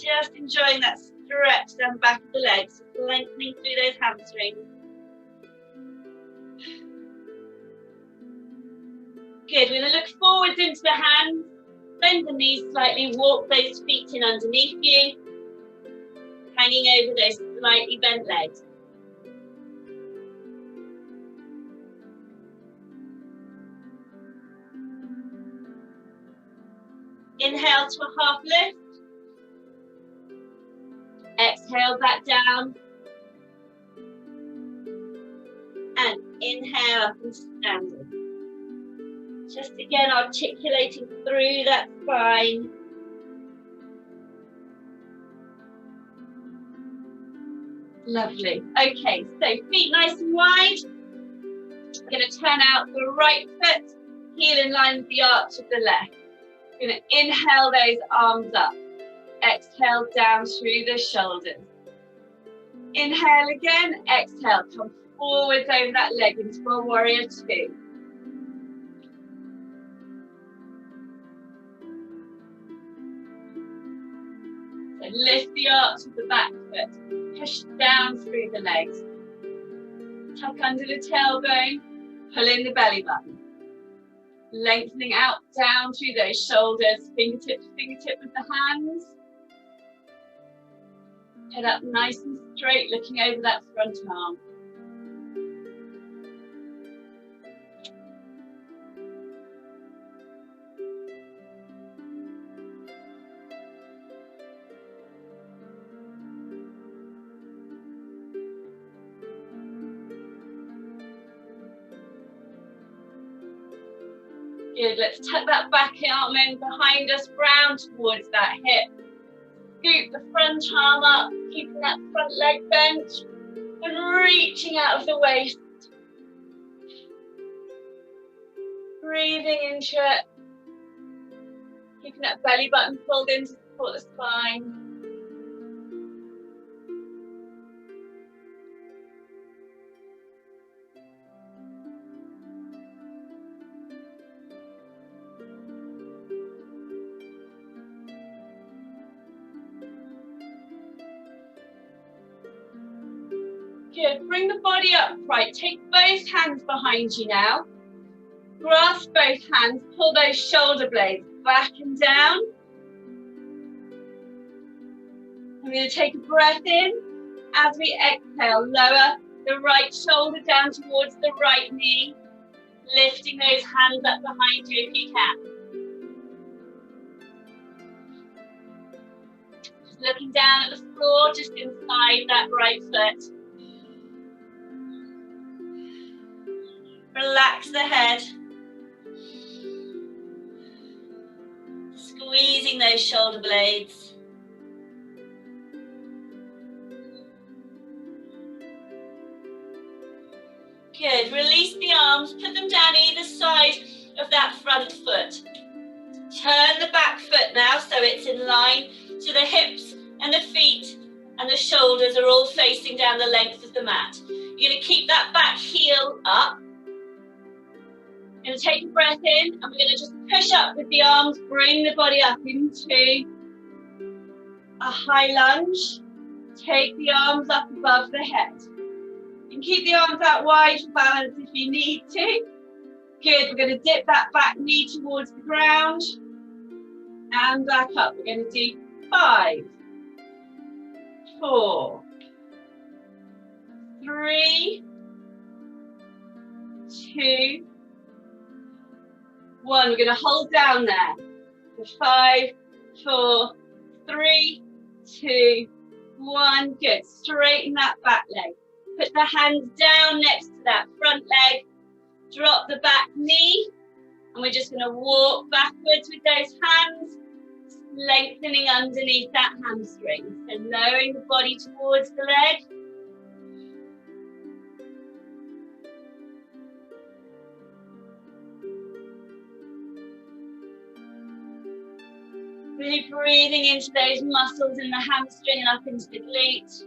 Just enjoying that stretch down the back of the legs, lengthening through those hamstrings. Good, we're going to look forwards into the hands, bend the knees slightly, walk those feet in underneath you, hanging over those slightly bent legs. Inhale to a half lift. Exhale back down. And inhale up into standing. Just again articulating through that spine. Lovely. Okay, so feet nice and wide. We're going to turn out the right foot, heel in line with the arch of the left. We're going to inhale those arms up. Exhale down through the shoulders. Inhale again, exhale, come forwards over that leg into a warrior two. So lift the arch of the back foot, push down through the legs. Tuck under the tailbone, pull in the belly button. Lengthening out down through those shoulders, fingertip to fingertip with the hands. Head up nice and straight, looking over that front arm. Good, let's tuck that back arm in behind us, round towards that hip. Scoop the front arm up, keeping that front leg bent and reaching out of the waist. Breathing into it, keeping that belly button pulled in to support the spine. Good, bring the body upright, take both hands behind you now. Grasp both hands, pull those shoulder blades back and down. I'm going to take a breath in. As we exhale, lower the right shoulder down towards the right knee, lifting those hands up behind you if you can. Just looking down at the floor, just inside that right foot. Relax the head. Squeezing those shoulder blades. Good. Release the arms, put them down either side of that front foot. Turn the back foot now so it's in line, so the hips and the feet and the shoulders are all facing down the length of the mat. You're going to keep that back heel up. Going to take a breath in and we're going to just push up with the arms, bring the body up into a high lunge. Take the arms up above the head. And keep the arms out wide for balance if you need to. Good, we're going to dip that back knee towards the ground and back up. We're going to do 5, 4, 3, 2, 1. We're going to hold down there for 5, 4, 3, 2, 1. Good. Straighten that back leg. Put the hands down next to that front leg. Drop the back knee. And we're just going to walk backwards with those hands, lengthening underneath that hamstring. So lowering the body towards the leg. Really breathing into those muscles in the hamstring and up into the glute.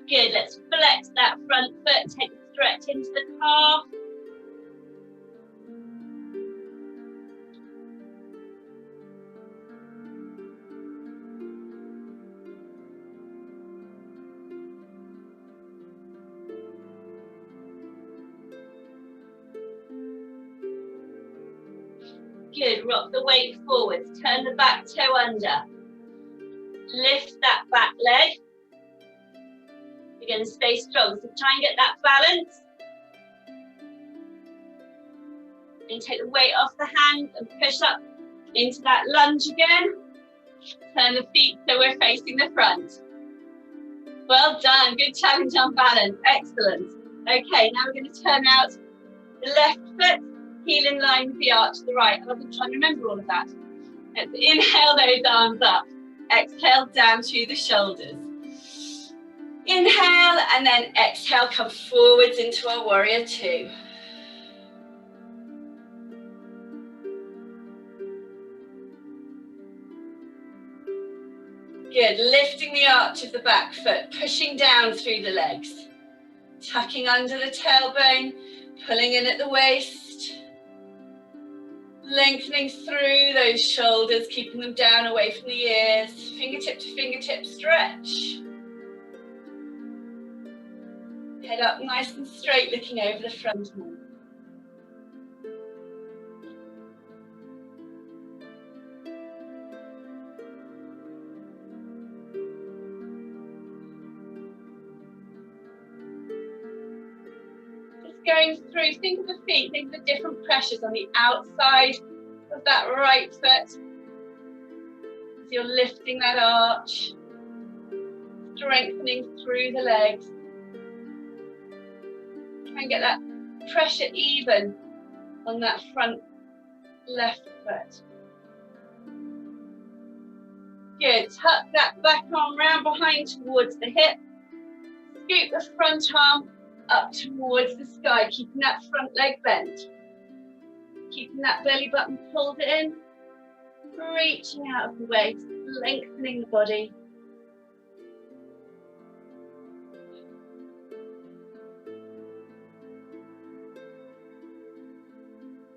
Good, let's flex that front foot, take a stretch into the calf. Good, rock the weight forwards, turn the back toe under. Lift that back leg. You're going to stay strong, so try and get that balance. And take the weight off the hands and push up into that lunge again. Turn the feet so we're facing the front. Well done, good challenge on balance, excellent. Okay, now we're going to turn out the left foot, heel in line with the arch of the right. I've been trying to remember all of that. Let's inhale those arms up. Exhale down through the shoulders. Inhale and then exhale, come forwards into a warrior two. Good, lifting the arch of the back foot, pushing down through the legs. Tucking under the tailbone, pulling in at the waist. Lengthening through those shoulders, keeping them down away from the ears. Fingertip to fingertip stretch. Head up nice and straight, looking over the front now. Going through, think of the feet, think of the different pressures on the outside of that right foot. As you're lifting that arch, strengthening through the legs. Try and get that pressure even on that front left foot. Good, tuck that back arm round behind towards the hip. Scoop the front arm up towards the sky, keeping that front leg bent. Keeping that belly button pulled in. Reaching out of the waist, lengthening the body.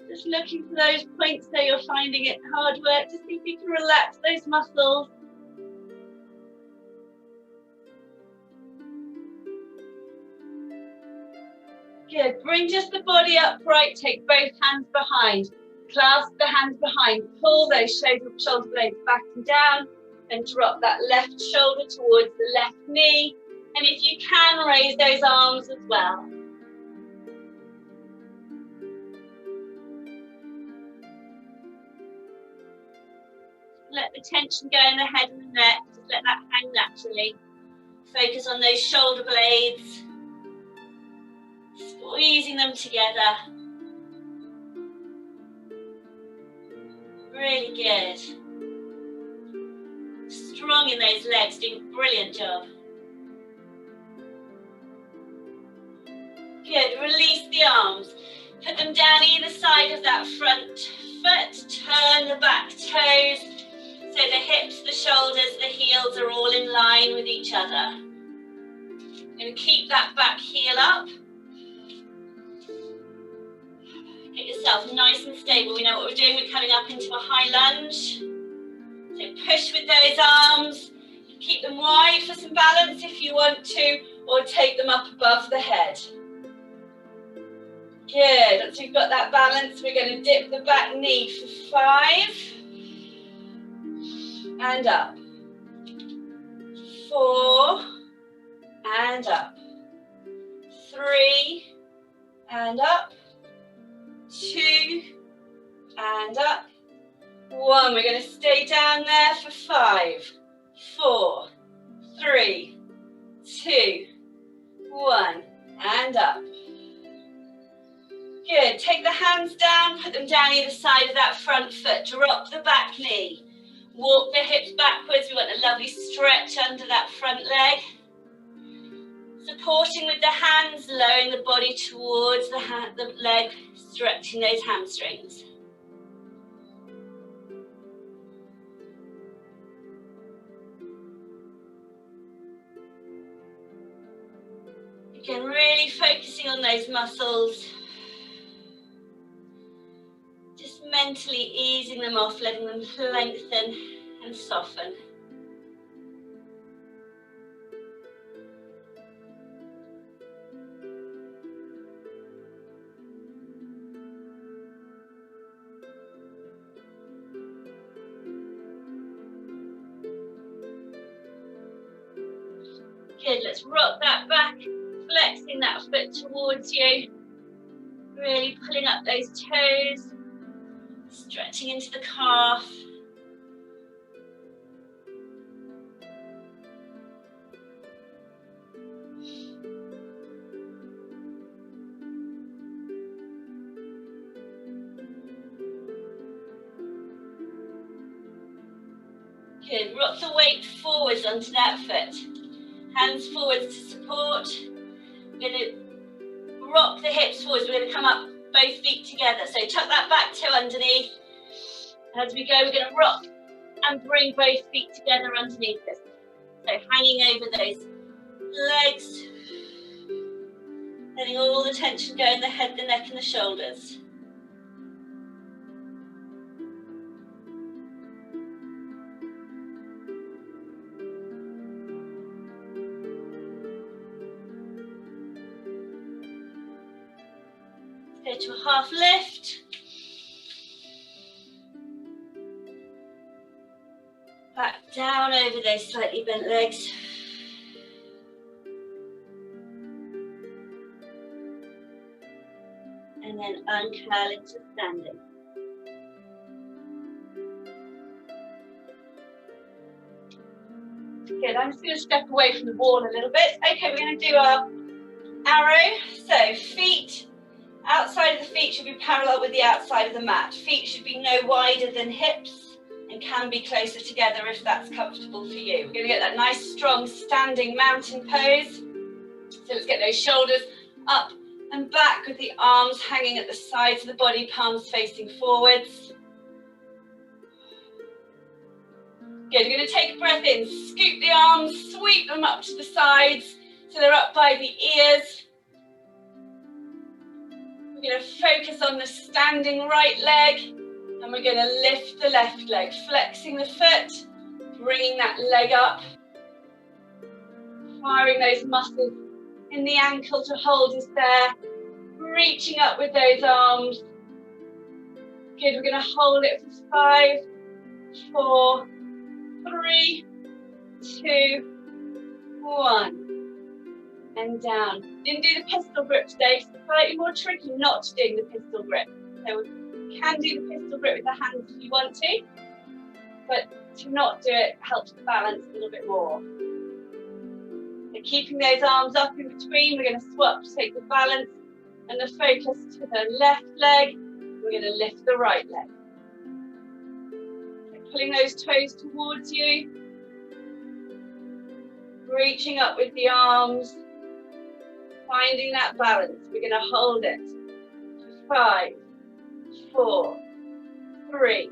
Just looking for those points where you're finding it hard work, to see if you can relax those muscles. Good, bring just the body upright, take both hands behind, clasp the hands behind, pull those shoulder blades back and down, and drop that left shoulder towards the left knee, and if you can, raise those arms as well. Let the tension go in the head and the neck, just let that hang naturally. Focus on those shoulder blades. Squeezing them together. Really good. Strong in those legs, doing a brilliant job. Good, release the arms. Put them down either side of that front foot. Turn the back toes. So the hips, the shoulders, the heels are all in line with each other. Going to keep that back heel up. Get yourself nice and stable. We know what we're doing. We're coming up into a high lunge. So push with those arms. Keep them wide for some balance if you want to, or take them up above the head. Good. Once we've got that balance, we're going to dip the back knee for 5. And up. 4. And up. 3. And up. 2, and up. 1, we're going to stay down there for 5, 4, 3, 2, 1, and up. Good, take the hands down, put them down either side of that front foot, drop the back knee, walk the hips backwards. We want a lovely stretch under that front leg. Supporting with the hands, lowering the body towards the leg, stretching those hamstrings. Again, really focusing on those muscles. Just mentally easing them off, letting them lengthen and soften. Good, let's rock that back, flexing that foot towards you. Really pulling up those toes, stretching into the calf. Good, rock the weight forwards onto that foot. Hands forwards to support. We're going to rock the hips forwards. We're going to come up both feet together. So tuck that back toe underneath. As we go, we're going to rock and bring both feet together underneath us. So hanging over those legs. Letting all the tension go in the head, the neck and the shoulders. Go to a half lift. Back down over those slightly bent legs. And then uncurl into standing. Good, I'm just going to step away from the wall a little bit. Okay, we're going to do our arrow. So feet. Outside of the feet should be parallel with the outside of the mat. Feet should be no wider than hips and can be closer together if that's comfortable for you. We're going to get that nice strong standing mountain pose. So let's get those shoulders up and back with the arms hanging at the sides of the body, palms facing forwards. Good, we're going to take a breath in, scoop the arms, sweep them up to the sides so they're up by the ears. We're going to focus on the standing right leg and we're going to lift the left leg, flexing the foot, bringing that leg up, firing those muscles in the ankle to hold us there, reaching up with those arms. Good, we're going to hold it for 5, 4, 3, 2, 1. And down. Didn't do the pistol grip today, so slightly more tricky not doing the pistol grip. So we can do the pistol grip with the hands if you want to, but to not do it helps the balance a little bit more. So keeping those arms up in between, we're going to swap to take the balance and the focus to the left leg. We're going to lift the right leg. So pulling those toes towards you, reaching up with the arms. Finding that balance, we're going to hold it. 5, 4, 3,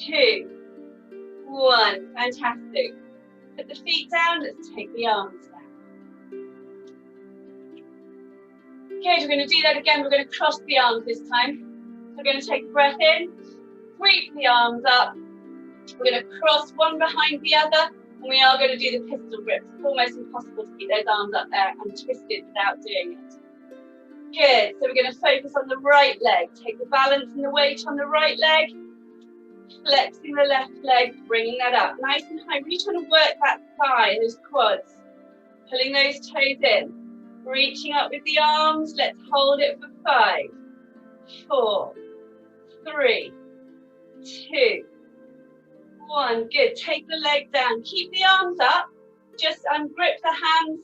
2, 1. Fantastic. Put the feet down, let's take the arms down. Okay, we're going to do that again. We're going to cross the arms this time. So we're going to take a breath in, sweep the arms up. We're going to cross one behind the other. And we are going to do the pistol grip. It's almost impossible to keep those arms up there and twisted without doing it. Good, so we're going to focus on the right leg. Take the balance and the weight on the right leg. Flexing the left leg, bringing that up. Nice and high. Really trying to work that thigh, those quads. Pulling those toes in. Reaching up with the arms. Let's hold it for 5, 4, 3, 2, 1. Good. Take the leg down. Keep the arms up. Just ungrip the hands.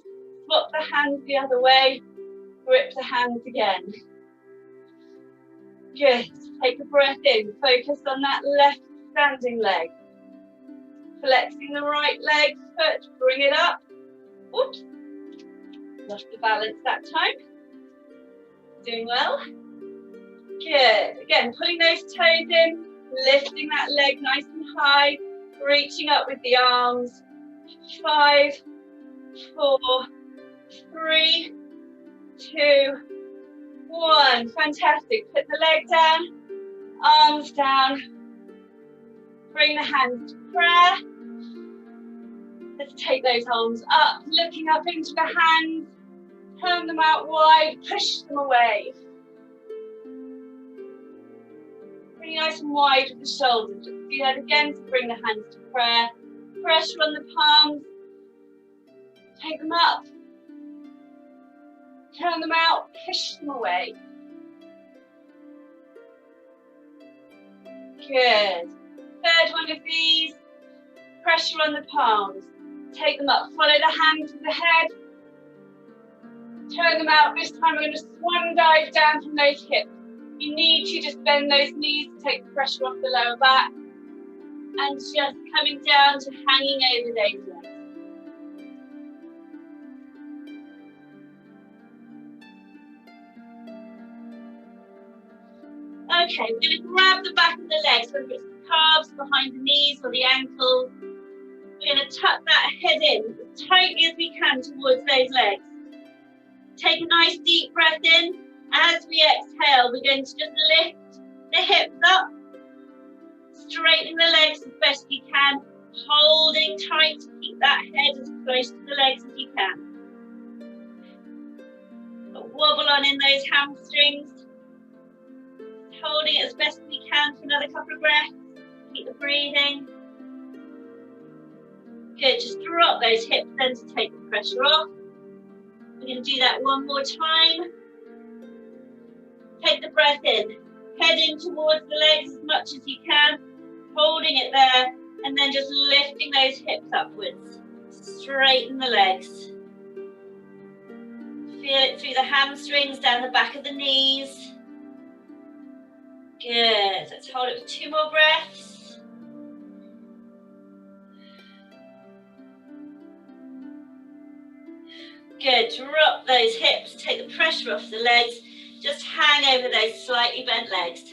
Swap the hands the other way. Grip the hands again. Good. Take a breath in. Focus on that left standing leg. Flexing the right leg, foot. Bring it up. Oops. Lost the balance that time. Doing well. Good. Again, pulling those toes in. Lifting that leg nice and high, reaching up with the arms. 5, 4, 3, 2, 1. Fantastic. Put the leg down, arms down. Bring the hands to prayer. Let's take those arms up, looking up into the hands. Turn them out wide, push them away. Really nice and wide with the shoulders. Let's do that again to bring the hands to prayer. Pressure on the palms. Take them up. Turn them out, push them away. Good. Third one of these. Pressure on the palms. Take them up. Follow the hand to the head. Turn them out. This time we're going to swan dive down from those hips. You need to just bend those knees to take the pressure off the lower back. And just coming down to hanging over those legs. Okay, we're going to grab the back of the legs, whether it's the calves, behind the knees or the ankles. We're going to tuck that head in as tightly as we can towards those legs. Take a nice deep breath in. As we exhale, we're going to just lift the hips up, straightening the legs as best you can, holding tight to keep that head as close to the legs as you can. But wobble on in those hamstrings. Holding it as best we can for another couple of breaths. Keep the breathing. Good, just drop those hips then to take the pressure off. We're going to do that one more time. Take the breath in. Head in towards the legs as much as you can. Holding it there. And then just lifting those hips upwards. Straighten the legs. Feel it through the hamstrings, down the back of the knees. Good. Let's hold it for 2 more breaths. Good. Drop those hips. Take the pressure off the legs. Just hang over those slightly bent legs.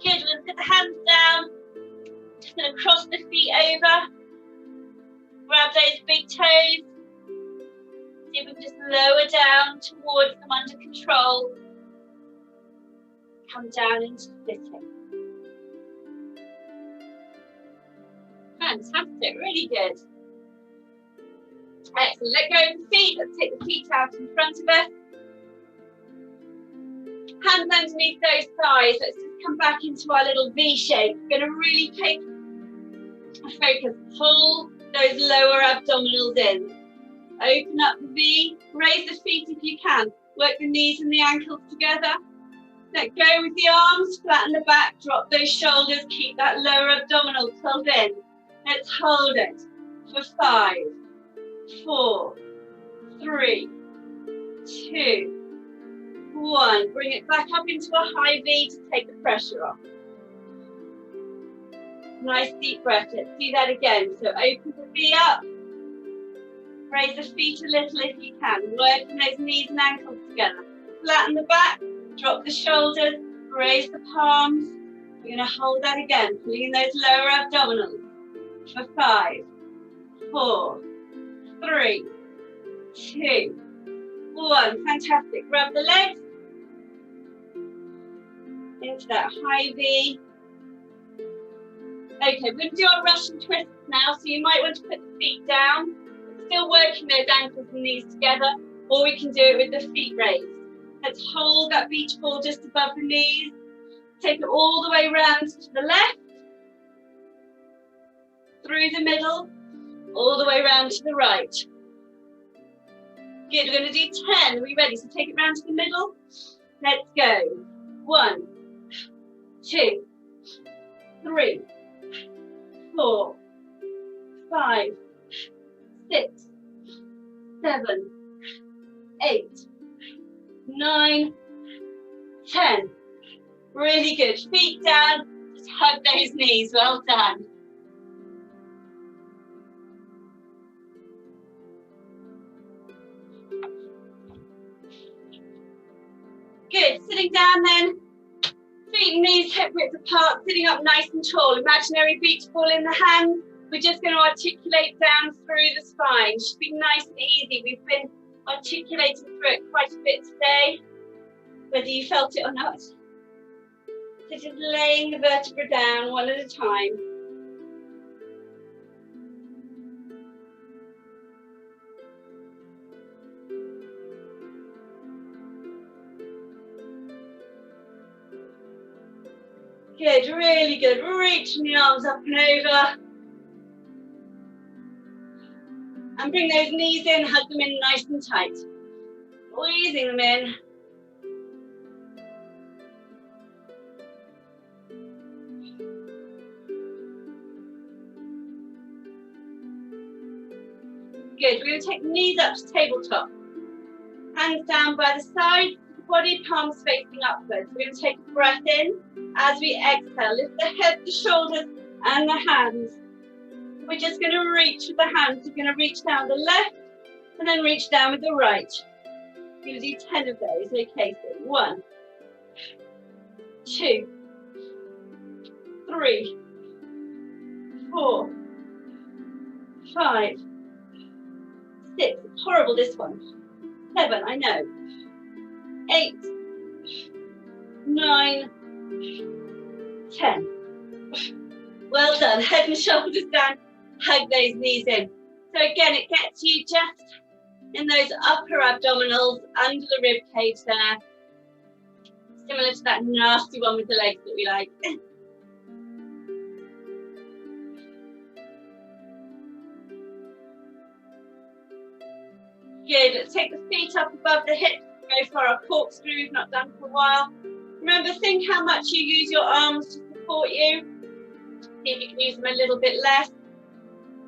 Good. Let's put the hands down. Just going to cross the feet over. Grab those big toes. See if we can just lower down towards them under control. Come down into sitting. Fantastic, really good. Excellent, let go of the feet. Let's take the feet out in front of us. Hands underneath those thighs. Let's just come back into our little V shape. We're going to really take a focus. Pull those lower abdominals in. Open up the V. Raise the feet if you can. Work the knees and the ankles together. Let go with the arms. Flatten the back. Drop those shoulders. Keep that lower abdominal pulled in. Let's hold it for 5, 4, 3, 2, 1. Bring it back up into a high V to take the pressure off. Nice deep breath. Let's do that again. So open the V up. Raise the feet a little if you can. Working those knees and ankles together. Flatten the back. Drop the shoulders. Raise the palms. We're going to hold that again. Pulling in those lower abdominals. For 5, 4, 3, 2, 1. Fantastic. Grab the legs into that high V. Okay, we're going to do our Russian twists now, so you might want to put the feet down. Still working those ankles and knees together, or we can do it with the feet raised. Let's hold that beach ball just above the knees. Take it all the way round to the left. Through the middle, all the way round to the right. Good, we're going to do 10. Are we ready? So take it round to the middle. Let's go. 1, 2, 3, 4, 5, 6, 7, 8, 9, 10. Really good. Feet down. Just hug those knees. Well done. Good. Sitting down then. Feet and knees hip width apart. Sitting up nice and tall. Imaginary beach ball in the hand. We're just going to articulate down through the spine. Should be nice and easy. We've been articulating through it quite a bit today, whether you felt it or not. So just laying the vertebra down one at a time. Good, really good. Reaching the arms up and over. And bring those knees in, hug them in nice and tight. Squeezing them in. Good, we're going to take the knees up to tabletop. Hands down by the sides, body palms facing upwards. We're going to take a breath in. As we exhale, lift the head, the shoulders and the hands. We're just going to reach with the hands. We're going to reach down the left and then reach down with the right. We'll do 10 of those. Okay, so 1, 2, 3, 4, 5, 6. It's horrible, this one. 7, I know. 8, 9, 10. Well done. Head and shoulders down. Hug those knees in. So again, it gets you just in those upper abdominals, under the rib cage there. Similar to that nasty one with the legs that we like. Good. Let's take the feet up above the hips. Go for our corkscrew we've not done for a while. Remember, think how much you use your arms to support you. See if you can use them a little bit less.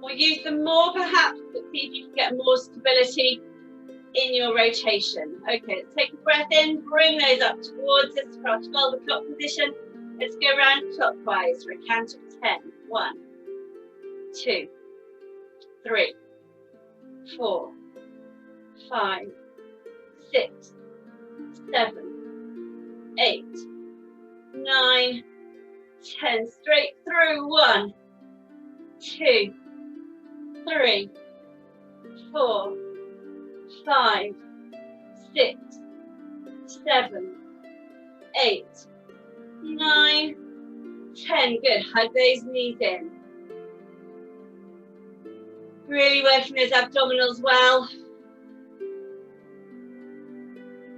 Or use them more perhaps, but see if you can get more stability in your rotation. Okay, let's take a breath in, bring those up towards us for our 12 o'clock position. Let's go around clockwise for a count of 10. 1, 2, 3, 4, 5, 6, 7, 8, 9, 10. Straight through. 1, 2, 3, 4, 5, 6, 7, 8, 9, 10. Good. Hug those knees in. Really working those abdominals well.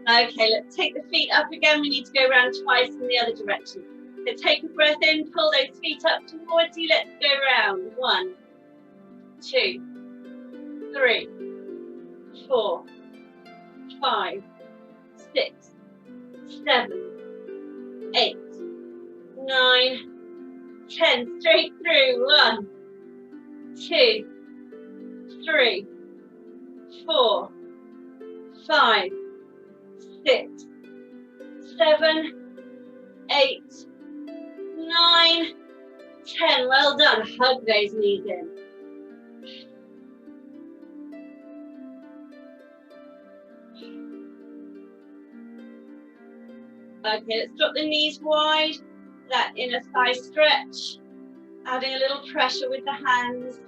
Okay, let's take the feet up again. We need to go around twice in the other direction. So take a breath in, pull those feet up towards you. Let's go around. 1, 2, 3, 4, 5, 6, 7, 8, 9, 10. Straight through. 1, 2, 3, 4, 5, 6, 7, 8, 9, 10. Well done. Hug those knees in. Okay, let's drop the knees wide. That inner thigh stretch. Adding a little pressure with the hands.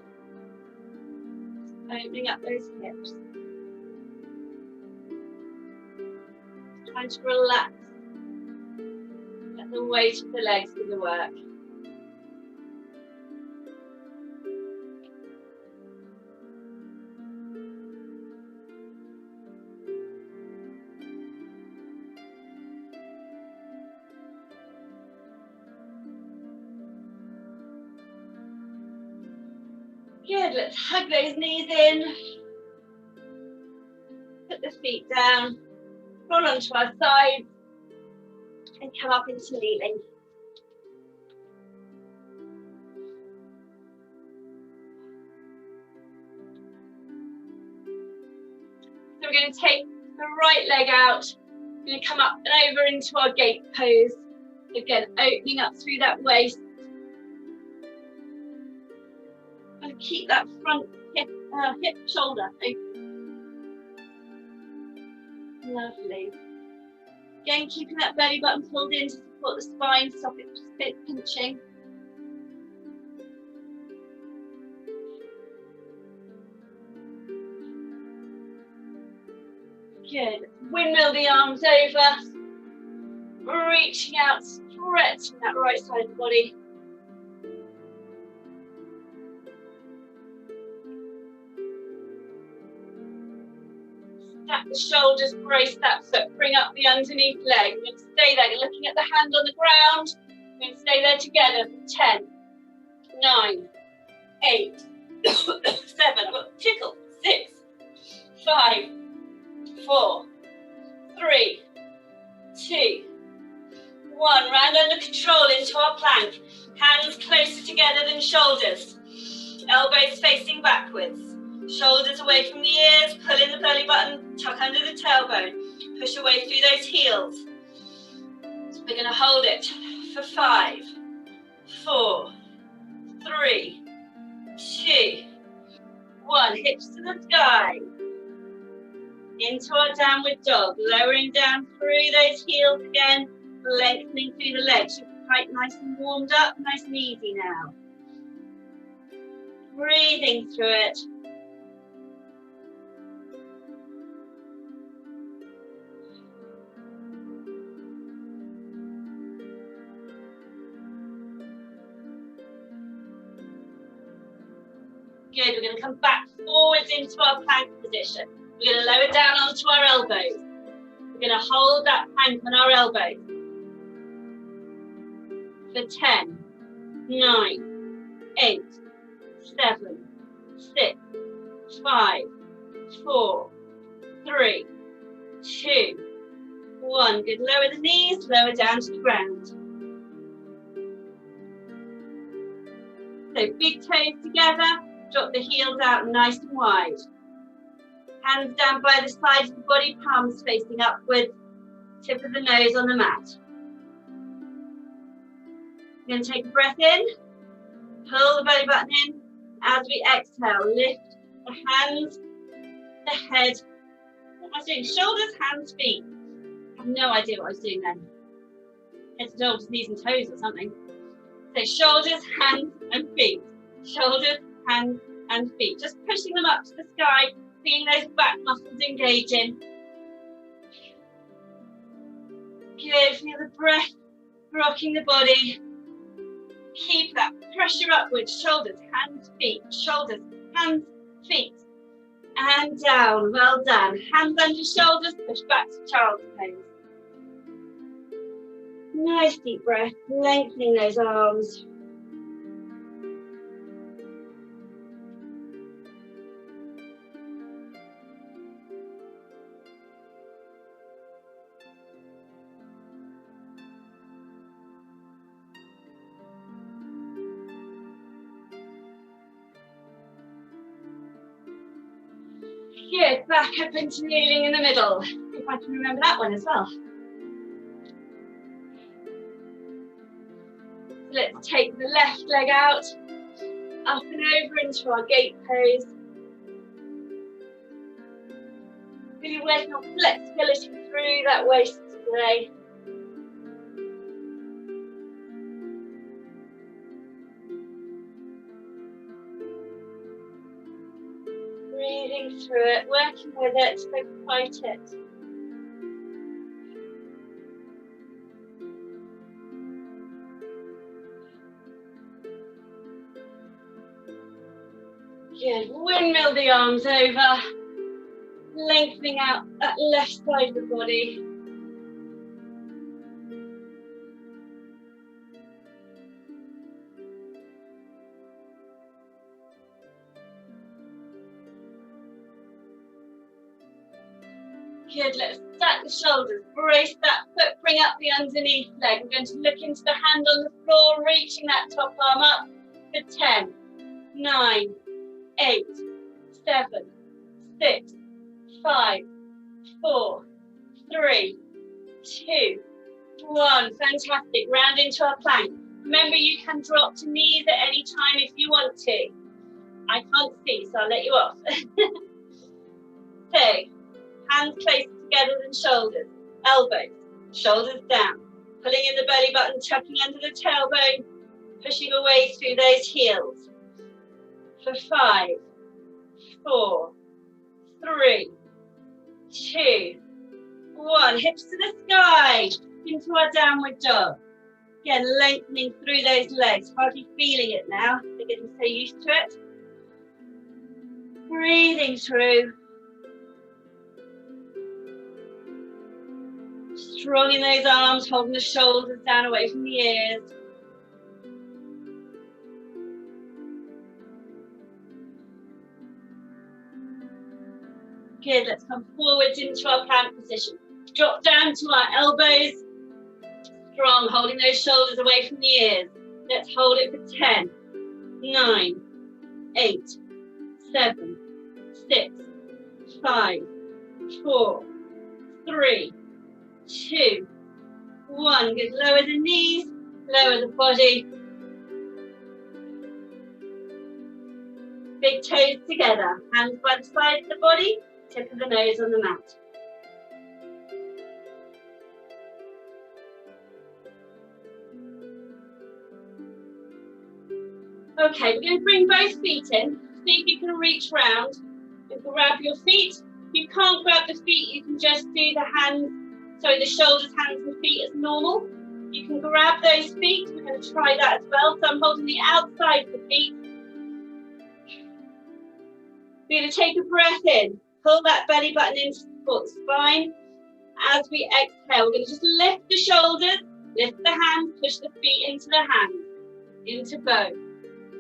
Opening up those hips. Trying to relax. Let the weight of the legs do the work. Good, let's hug those knees in. Put the feet down. Roll onto our sides. And come up into kneeling. So we're going to take the right leg out. We're going to come up and over into our gate pose. Again, opening up through that waist. And keep that front hip shoulder open. Lovely. Again, keeping that belly button pulled in to support the spine, stop it pinching. Good. Windmill the arms over. Reaching out, stretching that right side of the body. Stack the shoulders, brace that foot, bring up the underneath leg. We're going to stay there. You're looking at the hand on the ground. We're going to stay there together for 10, 9, 8, 7, I've got a tickle, 6, 5, 4, 3, 2, 1. Round under control into our plank. Hands closer together than shoulders. Elbows facing backwards. Shoulders away from the ears. Pull in the belly button. Tuck under the tailbone. Push away through those heels. We're going to hold it for 5, 4, 3, 2, 1. Hips to the sky. Into our downward dog. Lowering down through those heels again. Lengthening through the legs. You're quite nice and warmed up. Nice and easy now. Breathing through it. Good, we're going to come back forwards into our plank position. We're going to lower down onto our elbows. We're going to hold that plank on our elbows. For 10, 9, 8, 7, 6, 5, 4, 3, 2, 1. Good, lower the knees, lower down to the ground. So big toes together. Drop the heels out nice and wide. Hands down by the sides of the body, palms facing upwards, tip of the nose on the mat. We're going to take a breath in, pull the belly button in. As we exhale, lift the hands, the head. What am I doing? Shoulders, hands, feet. I have no idea what I was doing then. Head to toes, knees and toes or something. So shoulders, hands and feet. Shoulders, hands and feet. Just pushing them up to the sky, feeling those back muscles engaging. Good, feel the breath rocking the body. Keep that pressure upwards, shoulders, hands, feet, shoulders, hands, feet. And down, well done. Hands under shoulders, push back to child's pose. Nice deep breath, lengthening those arms. Good, back up into kneeling in the middle. If I can remember that one as well. Let's take the left leg out, up and over into our gate pose. Really working on flexibility through that waist today. Breathing through it, working with it, don't fight it. Good, windmill the arms over, lengthening out that left side of the body. Good, let's stack the shoulders, brace that foot, bring up the underneath leg. We're going to look into the hand on the floor, reaching that top arm up for 10, 9, 8, 7, 6, 5, 4, 3, 2, 1. Fantastic. Round into our plank. Remember, you can drop to knees at any time if you want to. I can't see, so I'll let you off. So, hands closer together than shoulders. Elbows, shoulders down. Pulling in the belly button, tucking under the tailbone, pushing away through those heels. For 5, 4, 3, 2, 1. Hips to the sky. Into our downward dog. Again, lengthening through those legs. Hardly feeling it now. They're getting so used to it. Breathing through. Strong in those arms, holding the shoulders down away from the ears. Good, let's come forwards into our plank position. Drop down to our elbows. Strong, holding those shoulders away from the ears. Let's hold it for 10, 9, 8, 7, 6, 5, 4, 3, 2, 1. Good, lower the knees, lower the body. Big toes together, hands by the side of the body, tip of the nose on the mat. Okay, we're going to bring both feet in. See if you can reach round and grab your feet. If you can't grab the feet, you can just do the hands, sorry, the shoulders, hands and feet as normal. You can grab those feet. We're going to try that as well. So I'm holding the outside of the feet. We're going to take a breath in. Pull that belly button in to support the spine. As we exhale, we're going to just lift the shoulders, lift the hands, push the feet into the hands, into bow.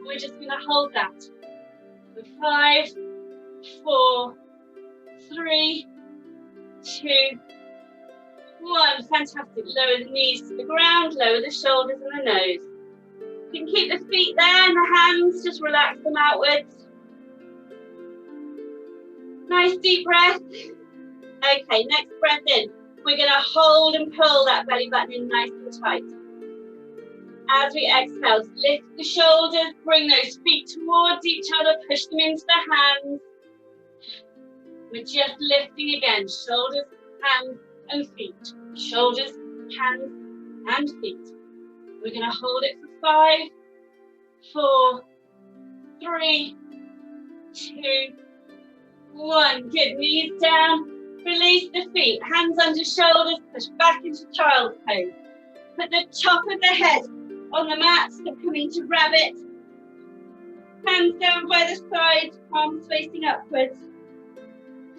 We're just going to hold that for 5, 4, 3, 2, 1. Fantastic. Lower the knees to the ground, lower the shoulders and the nose. You can keep the feet there and the hands, just relax them outwards. Nice deep breath. Okay, next breath in. We're going to hold and pull that belly button in nice and tight. As we exhale, lift the shoulders, bring those feet towards each other, push them into the hands. We're just lifting again, shoulders, hands and feet. Shoulders, hands and feet. We're going to hold it for 5, 4, 3, 2, 1. Good, knees down, release the feet, hands under shoulders, push back into child's pose. Put the top of the head on the mat, so coming to rabbit. Hands down by the sides, palms facing upwards.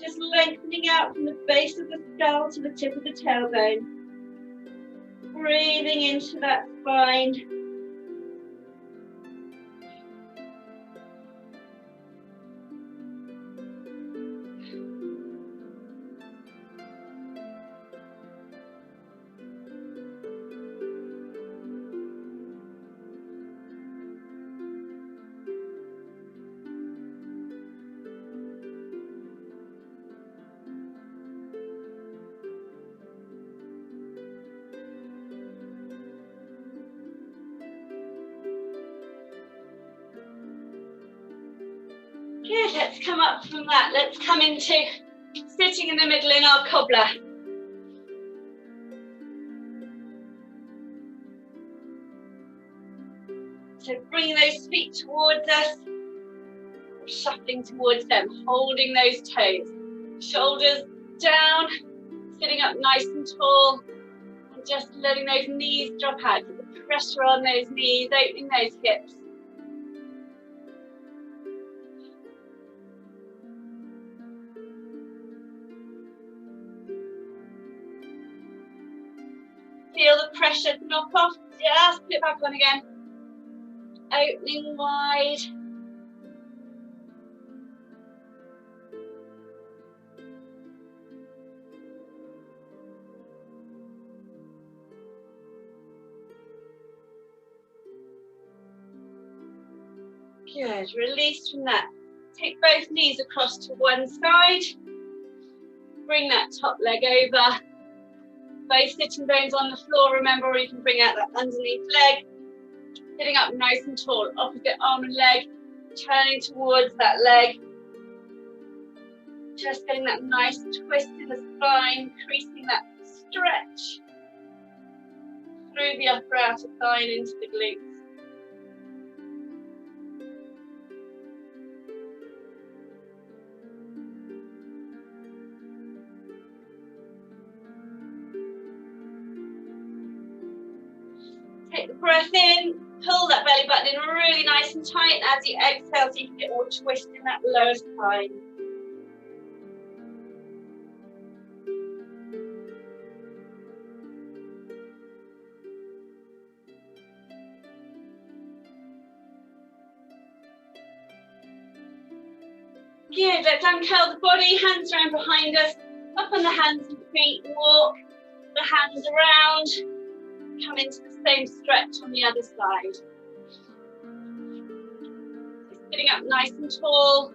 Just lengthening out from the base of the skull to the tip of the tailbone. Breathing into that spine. Good, let's come up from that. Let's come into sitting in the middle in our cobbler. So bringing those feet towards us, shuffling towards them, holding those toes. Shoulders down, sitting up nice and tall, and just letting those knees drop out. Get the pressure on those knees, opening those hips. Feel the pressure knock off, just put it back on again. Opening wide. Good, release from that. Take both knees across to one side. Bring that top leg over. Both sitting bones on the floor, remember, or you can bring out that underneath leg. Sitting up nice and tall, opposite arm and leg, turning towards that leg. Just getting that nice twist in the spine, increasing that stretch through the upper outer thigh and into the glutes. Take the breath in, pull that belly button in really nice and tight, and as you exhale, so you can get more twist in that lower spine. Good, let's uncurl the body, hands around behind us, up on the hands and feet, walk the hands around, come into the same stretch on the other side. So sitting up nice and tall,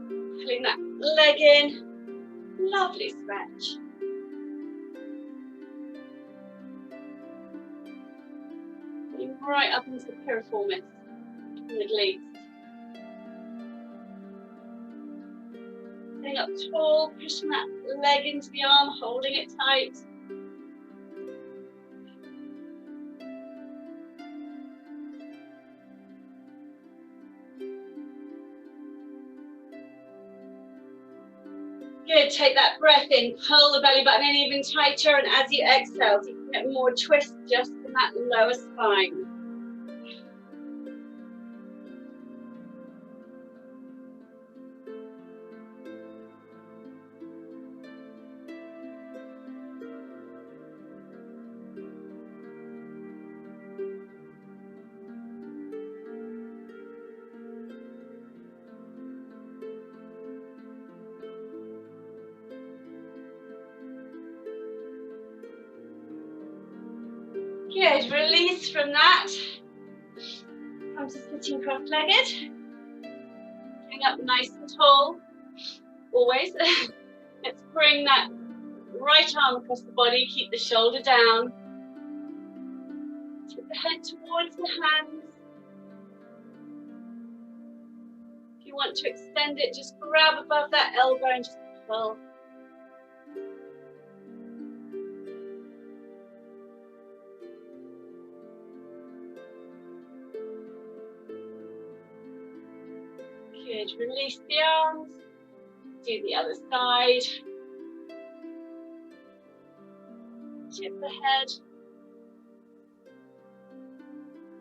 pulling that leg in, lovely stretch. Pulling right up into the piriformis and the glutes. Sitting up tall, pushing that leg into the arm, holding it tight. Good, take that breath in, pull the belly button in even tighter, and as you exhale, you can get more twist just in that lower spine. Good, release from that. Come to sitting cross-legged. Bring up nice and tall, always. Let's bring that right arm across the body, keep the shoulder down. Tip the head towards the hands. If you want to extend it, just grab above that elbow and just pull. Good, release the arms, do the other side. Tip the head.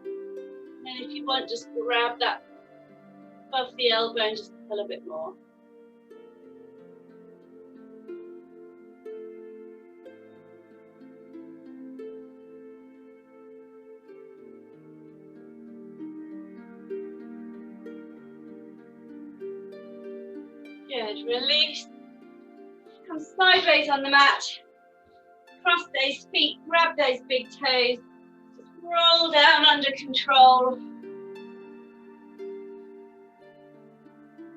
And then if you want, just grab that above the elbow and just pull a bit more. Good, release. Come sideways on the mat. Cross those feet, grab those big toes. Just roll down under control.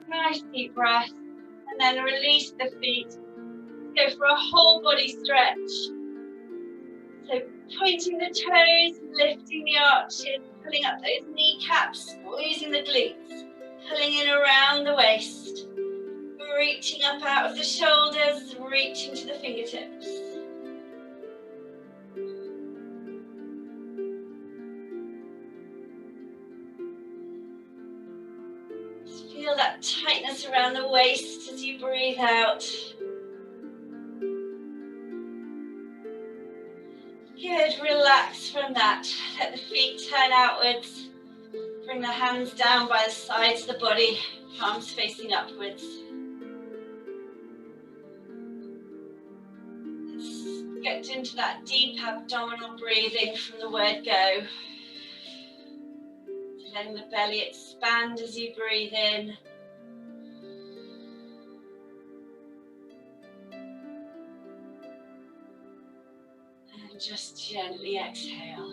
Nice deep breath. And then release the feet. Go for a whole body stretch. So pointing the toes, lifting the arches, pulling up those kneecaps, squeezing the glutes, pulling in around the waist. Reaching up out of the shoulders, reaching to the fingertips. Just feel that tightness around the waist as you breathe out. Good, relax from that. Let the feet turn outwards. Bring the hands down by the sides of the body, palms facing upwards. Get into that deep abdominal breathing from the word go. Letting the belly expand as you breathe in. And just gently exhale.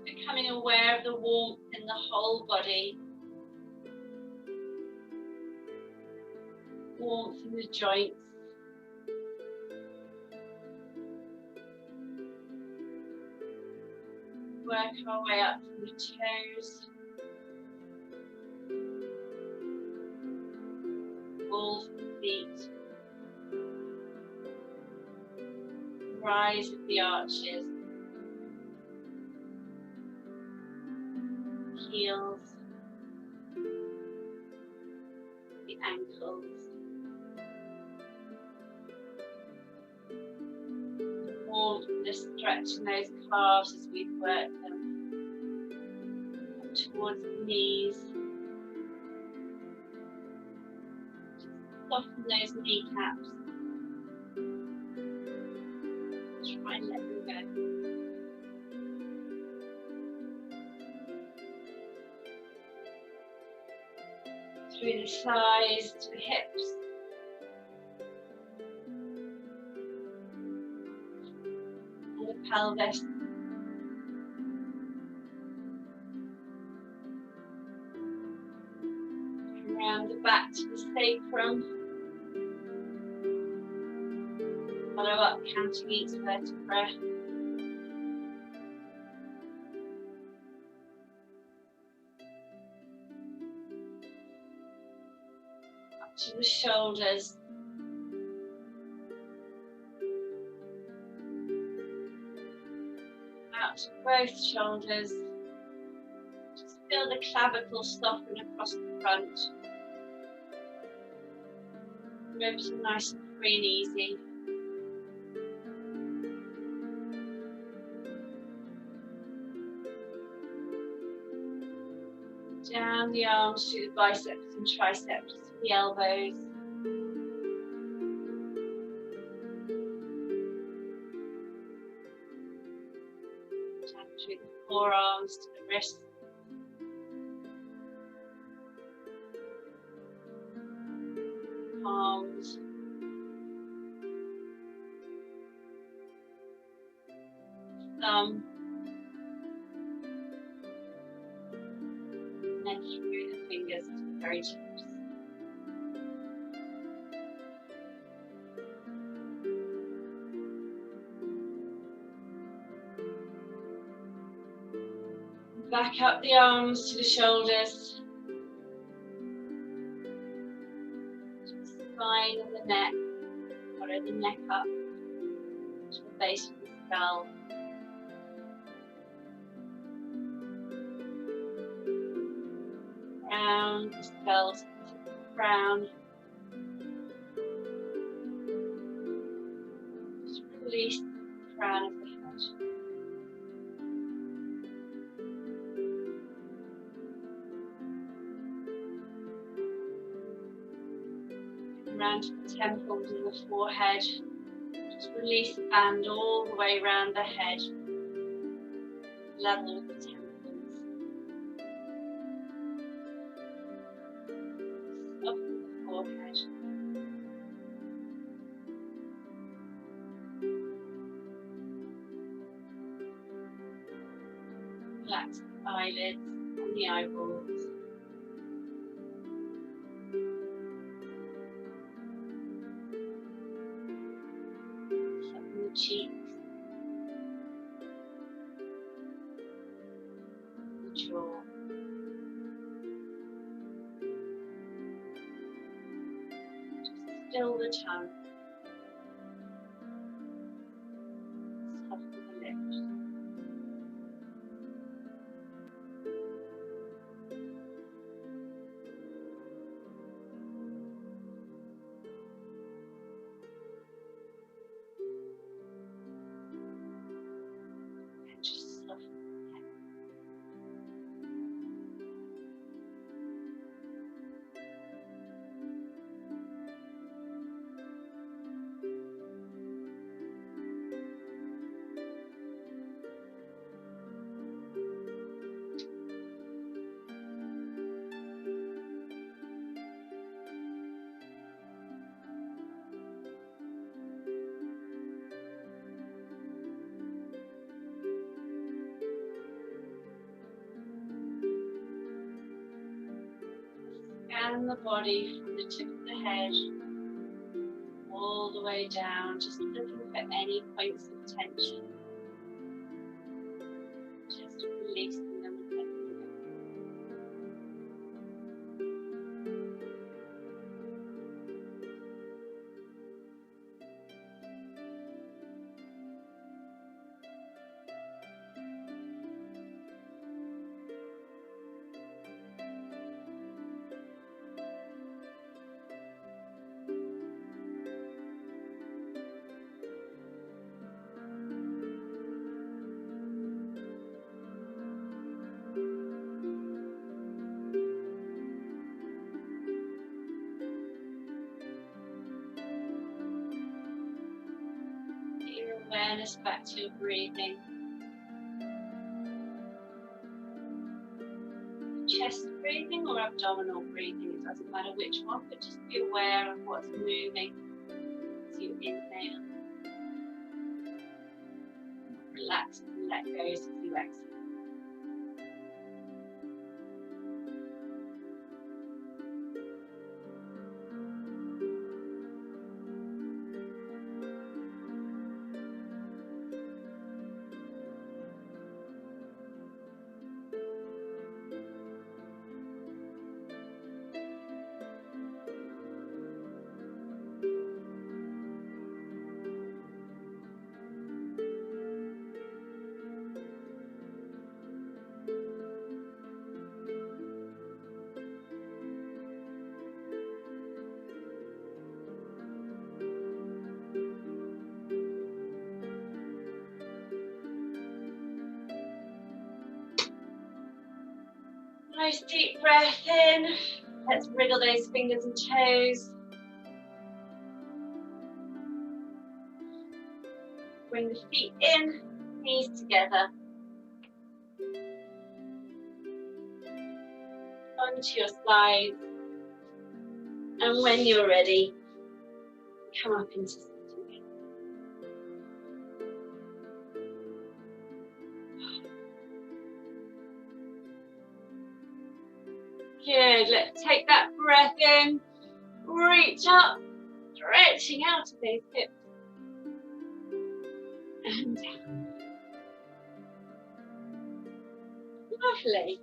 Becoming aware of the warmth in the whole body, warmth in the joints, work our way up from the toes, balls of the feet, rise of the arches. heels, the ankles, warmth, just stretching those calves as we work them up towards the knees. Soften those kneecaps. Try and let them go. Through the thighs to the hips. And the pelvis. Around the back to the sacrum. Follow up, counting each vertebra. Up to the shoulders. Out to both shoulders. Just feel the clavicle soften across the front. Ribs are nice and free and easy. Down the arms through the biceps and triceps to the elbows. Down through the forearms to the wrists. Palms. Thumb. And then through the fingers to the very tips. Back up the arms to the shoulders. To the spine and the neck. Follow the neck up to the base of the skull. Round the skull to the crown. Just release the crown of the head. Round to the temples and the forehead. Just release the band all the way around the head. Level with the temples. Soften the forehead. Relax the eyelids and the eyeballs. Soften the cheeks. The jaw. Just still the tongue. Soften the lips. And just soften the head. Scan the body from the tip of the head all the way down, just looking for any points of tension. Just releasing them and letting them go. awareness back to your breathing. Chest breathing or abdominal breathing, it doesn't matter which one, but just be aware of what's moving as you inhale. Relax and let go as you exhale. Nice deep breath in. Let's wriggle those fingers and toes. Bring the feet in, knees together. Onto your sides. And when you're ready, come up into sitting. Good, let's take that breath in, reach up, stretching out of those hips, and down. Lovely.